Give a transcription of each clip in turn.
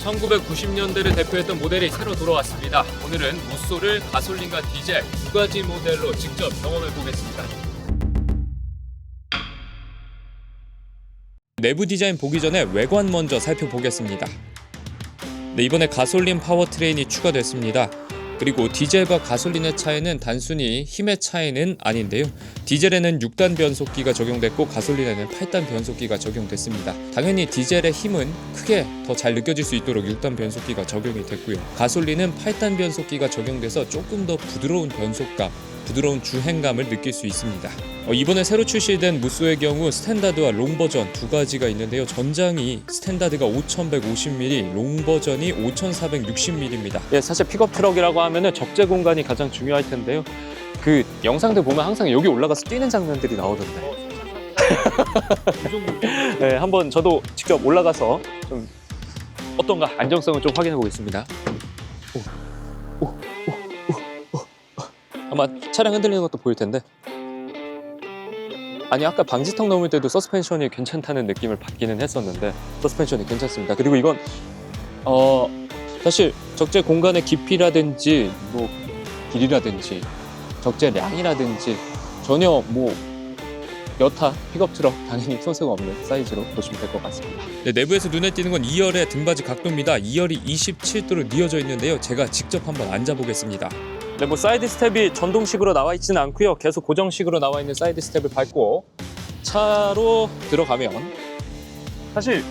1990년대를 대표했던 모델이 새로 돌아왔습니다. 오늘은 무쏘를 가솔린과 디젤 두 가지 모델로 직접 경험해 보겠습니다. 내부 디자인 보기 전에 외관 먼저 살펴보겠습니다. 네, 이번에 가솔린 파워트레인이 추가됐습니다. 그리고 디젤과 가솔린의 차이는 단순히 힘의 차이는 아닌데요. 디젤에는 6단 변속기가 적용됐고 가솔린에는 8단 변속기가 적용됐습니다. 당연히 디젤의 힘은 크게 더 잘 느껴질 수 있도록 6단 변속기가 적용이 됐고요. 가솔린은 8단 변속기가 적용돼서 조금 더 부드러운 변속감, 부드러운 주행감을 느낄 수 있습니다. 이번에 새로 출시된 무쏘의 경우 스탠다드와 롱 버전 두 가지가 있는데요. 전장이 스탠다드가 5150mm, 롱 버전이 5460mm입니다. 예, 사실 픽업 트럭이라고 하면은 적재 공간이 가장 중요할 텐데요. 그 영상들 보면 항상 여기 올라가서 뛰는 장면들이 나오던데. 네, 한번 저도 직접 올라가서 좀 어떤가 안정성을 좀 확인해 보겠습니다. 아마 차량 흔들리는 것도 보일 텐데. 아니, 아까 방지턱 넘을 때도 서스펜션이 괜찮다는 느낌을 받기는 했었는데 서스펜션이 괜찮습니다. 그리고 이건 사실 적재 공간의 깊이라든지 뭐 길이라든지 적재량이라든지 전혀 뭐 여타 픽업 트럭 당연히 손색 없는 사이즈로 보시면 될 것 같습니다. 네, 내부에서 눈에 띄는 건 2열의 등받이 각도입니다. 2열이 27도로 뉘어져 있는데요. 제가 직접 한번 앉아보겠습니다. 네, 뭐 사이드 스텝이 전동식으로 나와 있지는 않고요. 계속 고정식으로 나와 있는 사이드 스텝을 밟고 차로 들어가면 사실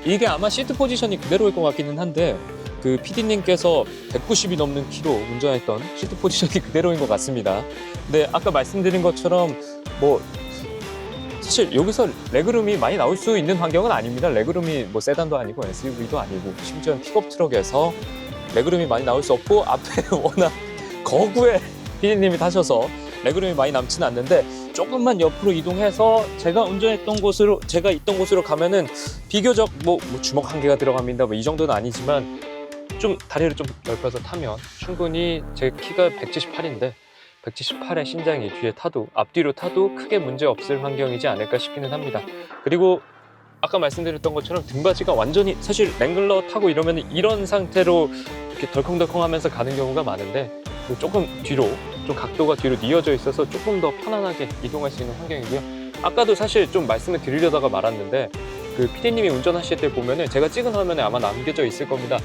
이게 아마 시트 포지션이 그대로일 것 같기는 한데 그 PD님께서 190이 넘는 키로 운전했던 시트 포지션이 그대로인 것 같습니다. 근데 아까 말씀드린 것처럼 뭐 사실 여기서 레그룸이 많이 나올 수 있는 환경은 아닙니다. 레그룸이 뭐 세단도 아니고 SUV도 아니고 심지어 픽업 트럭에서 레그룸이 많이 나올 수 없고 앞에 워낙 거구에 피디님이 타셔서 레그룸이 많이 남지는 않는데 조금만 옆으로 이동해서 제가 있던 곳으로 가면은 비교적 뭐 주먹 한 개가 들어갑니다. 뭐 이 정도는 아니지만 좀 다리를 좀 넓혀서 타면 충분히 제 키가 178인데 178의 신장이 뒤에 타도 앞뒤로 타도 크게 문제 없을 환경이지 않을까 싶기는 합니다. 그리고 아까 말씀드렸던 것처럼 등받이가 완전히 사실 랭글러 타고 이러면 이런 상태로 이렇게 덜컹덜컹하면서 가는 경우가 많은데 조금 뒤로 좀 각도가 뒤로 뉘어져 있어서 조금 더 편안하게 이동할 수 있는 환경이고요. 아까도 사실 좀 말씀을 드리려다가 말았는데 그 PD님이 운전하실 때 보면은 제가 찍은 화면에 아마 남겨져 있을 겁니다.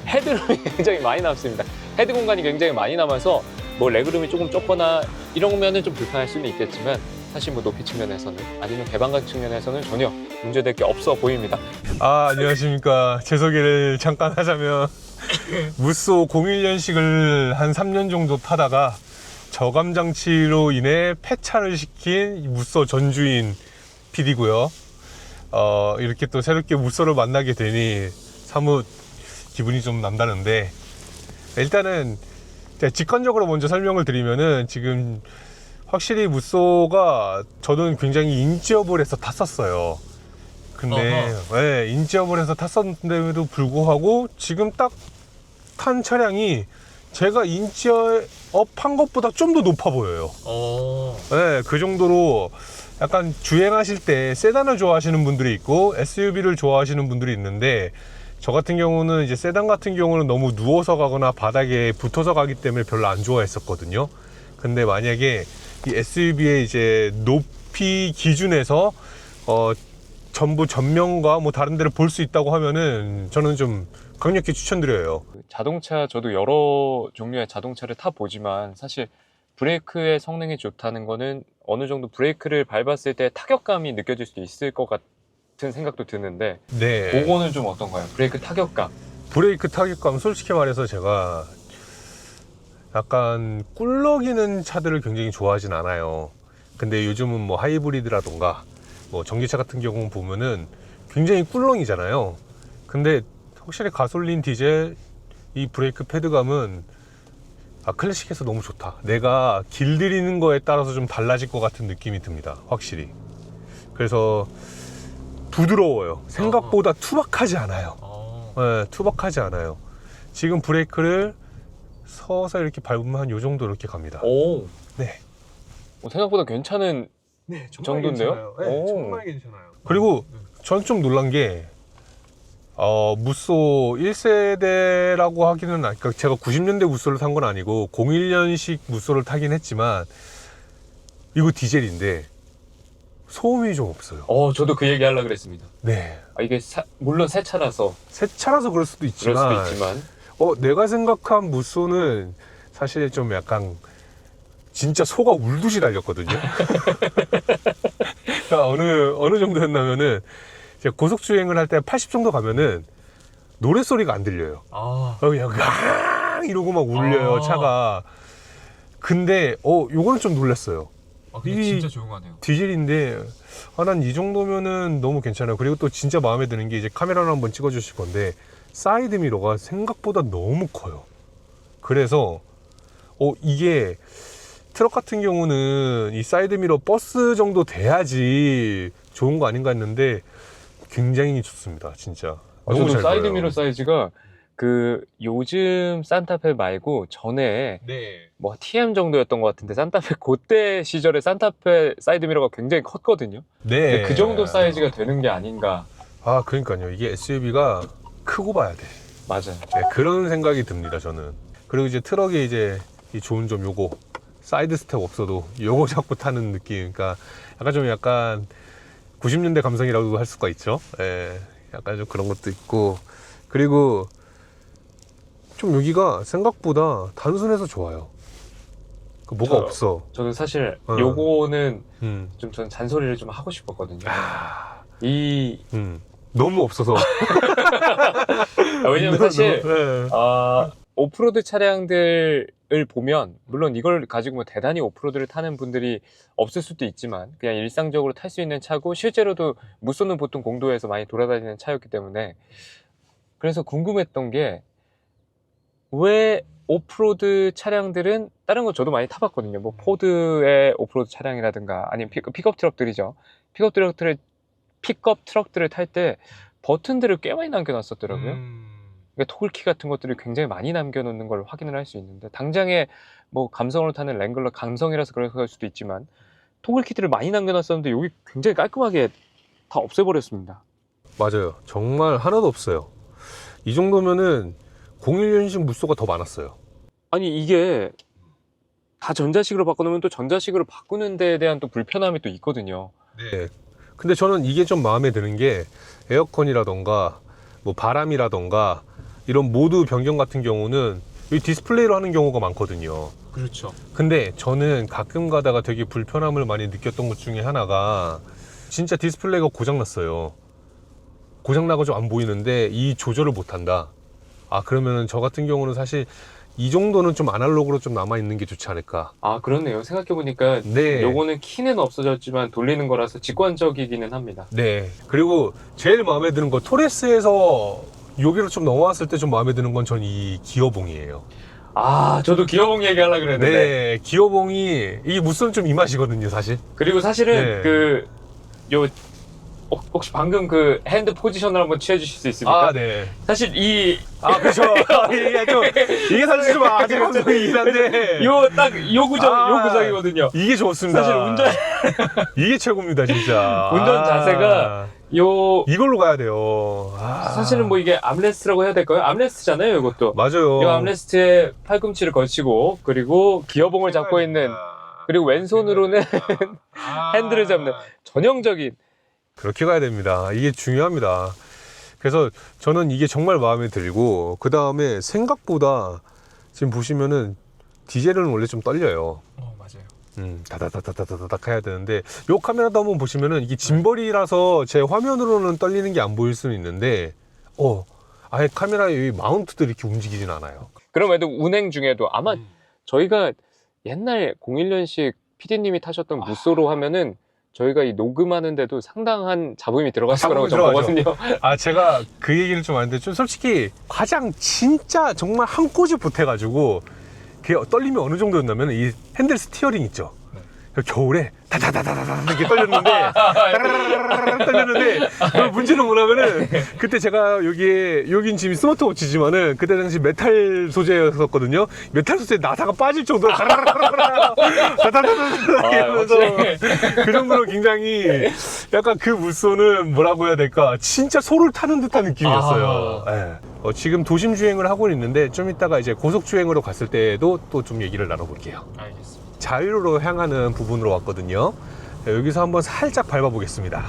헤드룸이 굉장히 많이 남습니다. 헤드 공간이 굉장히 많이 남아서 뭐 레그룸이 조금 좁거나 이러면은 좀 불편할 수는 있겠지만 사실 뭐 높이 측면에서는 아니면 개방감 측면에서는 전혀 문제될 게 없어 보입니다. 안녕하십니까. 제 소개를 잠깐 하자면 무쏘 01년식을 한 3년 정도 타다가 저감 장치로 인해 폐차를 시킨 무쏘 전주인 PD고요. 이렇게 또 새롭게 무쏘를 만나게 되니 사뭇 기분이 좀 남다른데, 일단은 직관적으로 먼저 설명을 드리면은 지금 확실히 무쏘가 저는 굉장히 인지업을 해서 탔었어요. 근데 네, 인지업을 해서 탔었는데도 불구하고 지금 딱 탄 차량이 제가 인지업 한 것보다 좀 더 높아 보여요. 네, 그 정도로 약간 주행하실 때 세단을 좋아하시는 분들이 있고 SUV를 좋아하시는 분들이 있는데, 저 같은 경우는 이제 세단 같은 경우는 너무 누워서 가거나 바닥에 붙어서 가기 때문에 별로 안 좋아했었거든요. 근데 만약에 이 SUV의 이제 높이 기준에서 전부 전면과 뭐 다른 데를 볼 수 있다고 하면은 저는 좀 강력히 추천드려요. 자동차 저도 여러 종류의 자동차를 타보지만 사실 브레이크의 성능이 좋다는 거는 어느 정도 브레이크를 밟았을 때 타격감이 느껴질 수 있을 것 같은 생각도 드는데, 네. 그거는 좀 어떤가요? 브레이크 타격감. 브레이크 타격감, 솔직히 말해서 제가 약간 꿀럭이는 차들을 굉장히 좋아하진 않아요. 근데 요즘은 뭐 하이브리드라던가 뭐 전기차 같은 경우는 보면은 굉장히 꿀렁이잖아요. 근데 확실히 가솔린, 디젤 이 브레이크 패드감은 클래식해서 너무 좋다. 내가 길들이는 거에 따라서 좀 달라질 것 같은 느낌이 듭니다. 확실히. 그래서 부드러워요. 생각보다 투박하지 않아요. 네, 투박하지 않아요. 지금 브레이크를 서서 이렇게 밟으면 한 요 정도 이렇게 갑니다. 오. 네. 생각보다 괜찮은 네, 정도인데요? 괜찮아요. 네, 정말 괜찮아요. 그리고 전 좀 놀란 게 무쏘 1세대라고 하기는, 그러니까 제가 90년대 무쏘를 탄 건 아니고 01년식 무쏘를 타긴 했지만, 이거 디젤인데 소음이 좀 없어요. 저도 그 얘기 하려고 그랬습니다. 네. 이게 물론 새 차라서 새 차라서 그럴 수도 있지만, 내가 생각한 무쏘는 사실 좀 약간 진짜 소가 울듯이 달렸거든요. 그러니까 어느 정도였냐면은, 제가 고속주행을 할 때 80 정도 가면은 노랫소리가 안 들려요. 그냥 으앙 이러고 막 울려요, 차가. 근데 요거는 좀 놀랐어요. 이게 진짜 조용하네요. 디젤인데 난 이 정도면은 너무 괜찮아요. 그리고 또 진짜 마음에 드는 게, 이제 카메라로 한번 찍어 주실 건데, 사이드 미러가 생각보다 너무 커요. 그래서 이게 트럭 같은 경우는 이 사이드 미러 버스 정도 돼야지 좋은 거 아닌가 했는데 굉장히 좋습니다, 진짜. 너무 저도 잘 사이드 보여요. 미러 사이즈가 요즘 산타페 말고 전에 네. 뭐 TM 정도였던 것 같은데, 산타페 그때 시절에 산타페 사이드 미러가 굉장히 컸거든요. 네. 근데 그 정도 사이즈가 되는 게 아닌가. 그러니까요. 이게 SUV가 크고 봐야 돼. 맞아요. 네, 그런 생각이 듭니다, 저는. 그리고 이제 트럭에 이제 이 좋은 점, 요거 사이드 스텝 없어도 요거 잡고 타는 느낌. 그러니까 약간 90년대 감성이라고 할 수가 있죠. 예, 약간 좀 그런 것도 있고, 그리고 좀 여기가 생각보다 단순해서 좋아요. 뭐가 없어. 저도 사실 요거는 좀 전 잔소리를 좀 하고 싶었거든요. 너무 없어서. 왜냐면 사실 네. 오프로드 차량들을 보면, 물론 이걸 가지고 뭐 대단히 오프로드를 타는 분들이 없을 수도 있지만, 그냥 일상적으로 탈 수 있는 차고, 실제로도 무쏘는 보통 공도에서 많이 돌아다니는 차였기 때문에. 그래서 궁금했던 게, 왜 오프로드 차량들은, 다른 거 저도 많이 타봤거든요. 뭐 포드의 오프로드 차량이라든가 아니면 픽업 트럭들이죠. 픽업 트럭들을 탈 때 버튼들을 꽤 많이 남겨놨었더라고요. 그러니까 토글키 같은 것들을 굉장히 많이 남겨놓는 걸 확인을 할 수 있는데, 당장에 뭐 감성으로 타는 랭글러 감성이라서 그럴 수도 있지만, 토글키들을 많이 남겨놨었는데 여기 굉장히 깔끔하게 다 없애버렸습니다. 맞아요. 정말 하나도 없어요. 이 정도면은 01년식 무쏘가 더 많았어요. 아니, 이게 다 전자식으로 바꿔놓으면 또 전자식으로 바꾸는 데에 대한 또 불편함이 또 있거든요. 네. 근데 저는 이게 좀 마음에 드는 게, 에어컨이라던가 뭐 바람이라던가 이런 모드 변경 같은 경우는 이 디스플레이로 하는 경우가 많거든요. 그렇죠. 근데 저는 가끔 가다가 되게 불편함을 많이 느꼈던 것 중에 하나가, 진짜 디스플레이가 고장났어요. 고장나고 좀 안 보이는데 이 조절을 못한다. 그러면은 저 같은 경우는 사실 이 정도는 좀 아날로그로 좀 남아있는 게 좋지 않을까. 그렇네요. 생각해보니까 네. 요거는 키는 없어졌지만 돌리는 거라서 직관적이기는 합니다. 네. 그리고 제일 마음에 드는 거, 토레스에서 여기로 좀 넘어왔을 때 좀 마음에 드는 건 전 이 기어봉이에요. 저도 기어봉 얘기하려고 그랬는데. 네. 기어봉이, 이 무쏘는 좀 이 맛이거든요, 사실. 그리고 사실은 네. 혹시 방금 그 핸드 포지션을 한번 취해주실 수 있습니까? 네. 사실 그렇죠. 이게 사실 좀 아재 감성이긴 한데. 요 구장이거든요. 이게 좋습니다. 사실 이게 최고입니다, 진짜. 운전 자세가 이걸로 가야 돼요. 사실은 뭐 이게 암레스트라고 해야 될까요? 암레스트잖아요, 이것도. 맞아요. 이 암레스트에 팔꿈치를 걸치고, 그리고 기어봉을 잡고 있는, 그리고 왼손으로는 핸들을 잡는 전형적인. 그렇게 가야 됩니다. 이게 중요합니다. 그래서 저는 이게 정말 마음에 들고, 그 다음에 생각보다 지금 보시면은 디젤은 원래 좀 떨려요. 맞아요. 다다다다다다닥 해야 되는데, 요 카메라도 한번 보시면은 이게 짐벌이라서 제 화면으로는 떨리는 게 안 보일 수는 있는데, 아예 카메라의 마운트도 이렇게 움직이진 않아요. 그럼에도 운행 중에도 아마 저희가 옛날 01년식 PD님이 타셨던 무쏘로 하면은 저희가 이 녹음하는데도 상당한 잡음이 들어갔을 거라고 저는 보거든요. 제가 그 얘기를 좀 하는데, 좀 솔직히 가장 진짜 정말 한 꼬집 보태가지고 그게 떨림이 어느 정도였냐면, 이 핸들 스티어링 있죠. 겨울에 다다다다다 이렇게 떨렸는데 따라라라라 떨렸는데 문제는 뭐냐면은 그때 제가 여긴 지금 스마트워치지만은 그때 당시 메탈 소재였었거든요. 메탈 소재 나사가 빠질 정도로 다다다다다 이러면서 그 정도로 굉장히 약간 그 물소는 뭐라고 해야 될까, 진짜 소를 타는 듯한 느낌이었어요. 예. 지금 도심 주행을 하고 있는데 좀 이따가 이제 고속 주행으로 갔을 때도 또 좀 얘기를 나눠볼게요. 알겠습니다. 자유로 향하는 부분으로 왔거든요. 자, 여기서 한번 살짝 밟아보겠습니다.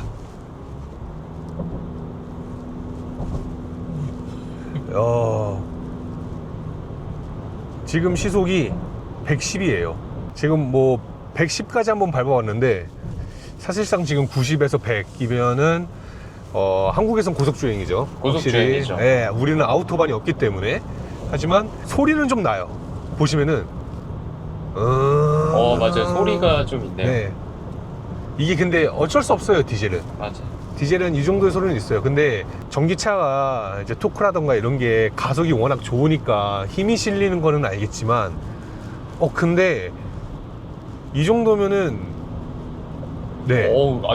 지금 시속이 110이에요. 지금 뭐 110까지 한번 밟아왔는데 사실상 지금 90에서 100이면은 한국에선 고속주행이죠. 고속주행이죠. 네, 우리는 아우토반이 없기 때문에. 하지만 소리는 좀 나요. 보시면은 맞아요. 소리가 좀 있네요. 네. 이게 근데 어쩔 수 없어요, 디젤은. 맞아요. 디젤은 이 정도의 소리는 있어요. 근데 전기차가 이제 토크라던가 이런 게 가속이 워낙 좋으니까 힘이 실리는 거는 알겠지만, 근데 이 정도면은, 네.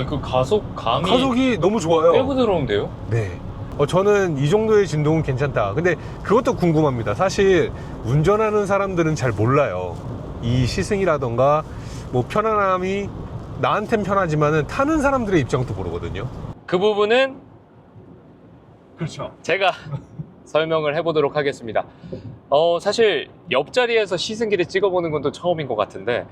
그 가속감이 가속이 너무 좋아요. 꽤 부드러운데요? 네. 저는 이 정도의 진동은 괜찮다. 근데 그것도 궁금합니다. 사실 운전하는 사람들은 잘 몰라요. 이 시승이라던가 뭐 편안함이 나한텐 편하지만은 타는 사람들의 입장도 모르거든요. 그 부분은 그렇죠. 제가 설명을 해보도록 하겠습니다. 사실 옆자리에서 시승기를 찍어보는 건 또 처음인 것 같은데,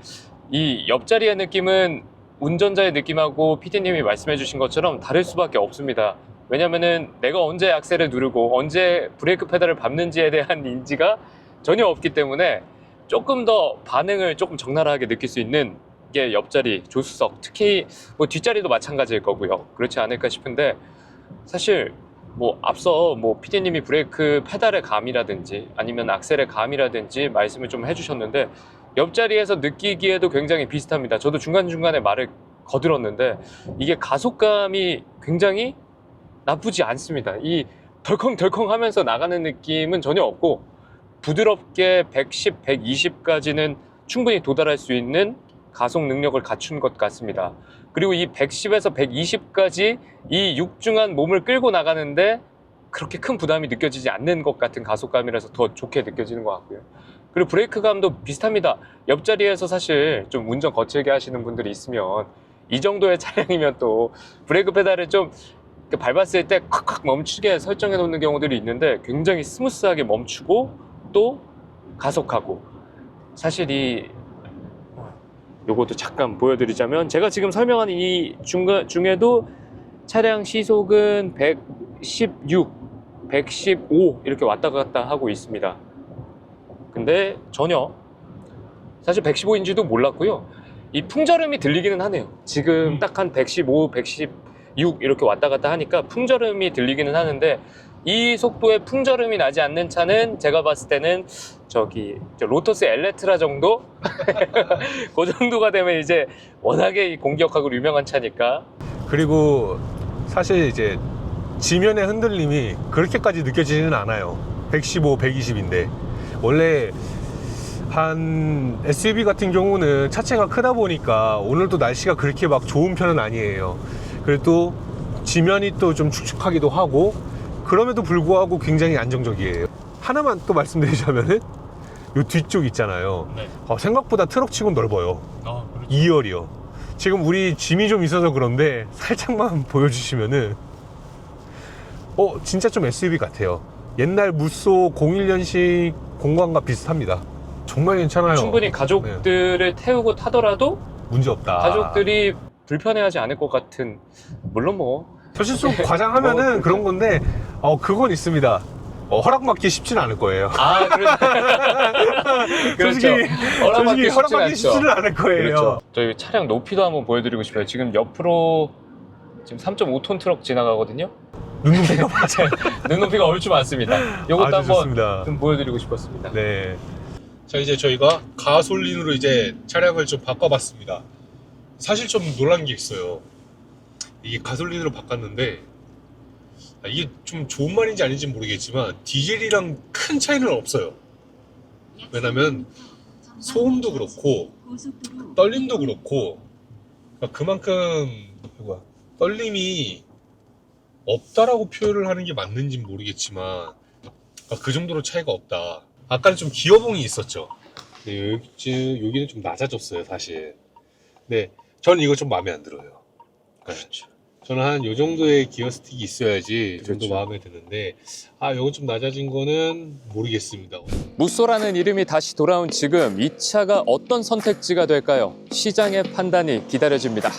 이 옆자리의 느낌은 운전자의 느낌하고 PD님이 말씀해주신 것처럼 다를 수밖에 없습니다. 왜냐면은 내가 언제 악셀을 누르고 언제 브레이크 페달을 밟는지에 대한 인지가 전혀 없기 때문에 조금 더 반응을 조금 적나라하게 느낄 수 있는 게 옆자리, 조수석, 특히 뭐 뒷자리도 마찬가지일 거고요. 그렇지 않을까 싶은데, 사실 뭐 앞서 뭐 PD님이 브레이크 페달의 감이라든지 아니면 악셀의 감이라든지 말씀을 좀 해주셨는데, 옆자리에서 느끼기에도 굉장히 비슷합니다. 저도 중간중간에 말을 거들었는데 이게 가속감이 굉장히 나쁘지 않습니다. 이 덜컹덜컹 하면서 나가는 느낌은 전혀 없고, 부드럽게 110, 120까지는 충분히 도달할 수 있는 가속 능력을 갖춘 것 같습니다. 그리고 이 110에서 120까지 이 육중한 몸을 끌고 나가는데 그렇게 큰 부담이 느껴지지 않는 것 같은 가속감이라서 더 좋게 느껴지는 것 같고요. 그리고 브레이크감도 비슷합니다. 옆자리에서 사실 좀 운전 거칠게 하시는 분들이 있으면 이 정도의 차량이면 또 브레이크 페달을 좀 밟았을 때 콱콱 멈추게 설정해 놓는 경우들이 있는데, 굉장히 스무스하게 멈추고 또 가속하고. 사실 요것도 잠깐 보여드리자면, 제가 지금 설명하는 이 중에도 차량 시속은 116, 115 이렇게 왔다 갔다 하고 있습니다. 근데 전혀 사실 115인지도 몰랐고요. 이 풍절음이 들리기는 하네요. 지금 딱 한 115, 116 이렇게 왔다 갔다 하니까 풍절음이 들리기는 하는데, 이 속도에 풍절음이 나지 않는 차는 제가 봤을 때는 로터스 엘레트라 정도? 그 정도가 되면 이제 워낙에 공격하고 유명한 차니까. 그리고 사실 이제 지면의 흔들림이 그렇게까지 느껴지지는 않아요. 115, 120인데 원래 한 SUV 같은 경우는 차체가 크다 보니까 오늘도 날씨가 그렇게 막 좋은 편은 아니에요. 그래도 지면이 또 좀 축축하기도 하고, 그럼에도 불구하고 굉장히 안정적이에요. 하나만 또 말씀드리자면은 요 뒤쪽 있잖아요. 네. 생각보다 트럭치곤 넓어요. 그렇죠. 2열이요. 지금 우리 짐이 좀 있어서 그런데 살짝만 보여주시면은 진짜 좀 SUV 같아요. 옛날 무쏘 01년식 공간과 비슷합니다. 정말 괜찮아요. 충분히 가족들을 태우고 타더라도 문제 없다. 가족들이 불편해하지 않을 것 같은, 물론 뭐 사실 좀 과장하면은 뭐, 그런 건데 그건 있습니다. 허락받기 쉽지는 않을 거예요. 그렇죠. 솔직히 허락받기 쉽진 쉽지는 않을 거예요. 그렇죠. 저희 차량 높이도 한번 보여드리고 싶어요. 지금 옆으로 지금 3.5톤 트럭 지나가거든요. 눈높이가 맞아요. 눈높이가 얼추 많습니다. 이것도 아주 한번 좋습니다. 좀 보여드리고 싶었습니다. 네. 자, 이제 저희가 가솔린으로 이제 차량을 좀 바꿔봤습니다. 사실 좀 놀란 게 있어요. 이게 가솔린으로 바꿨는데, 이게 좀 좋은 말인지 아닌지 모르겠지만 디젤이랑 큰 차이는 없어요. 왜냐면 소음도 그렇고 떨림도 그렇고 그러니까 그만큼 떨림이 없다라고 표현을 하는 게 맞는지 모르겠지만 그러니까 그 정도로 차이가 없다. 아까는 좀 기어봉이 있었죠. 근데 여기는 좀 낮아졌어요, 사실. 근데 저는 이거 좀 마음에 안 들어요. 그렇죠. 저는 한 요 정도의 기어 스틱이 있어야지 좀 더 그렇죠. 마음에 드는데 요거 좀 낮아진 거는 모르겠습니다. 무쏘라는 이름이 다시 돌아온 지금 이 차가 어떤 선택지가 될까요? 시장의 판단이 기다려집니다.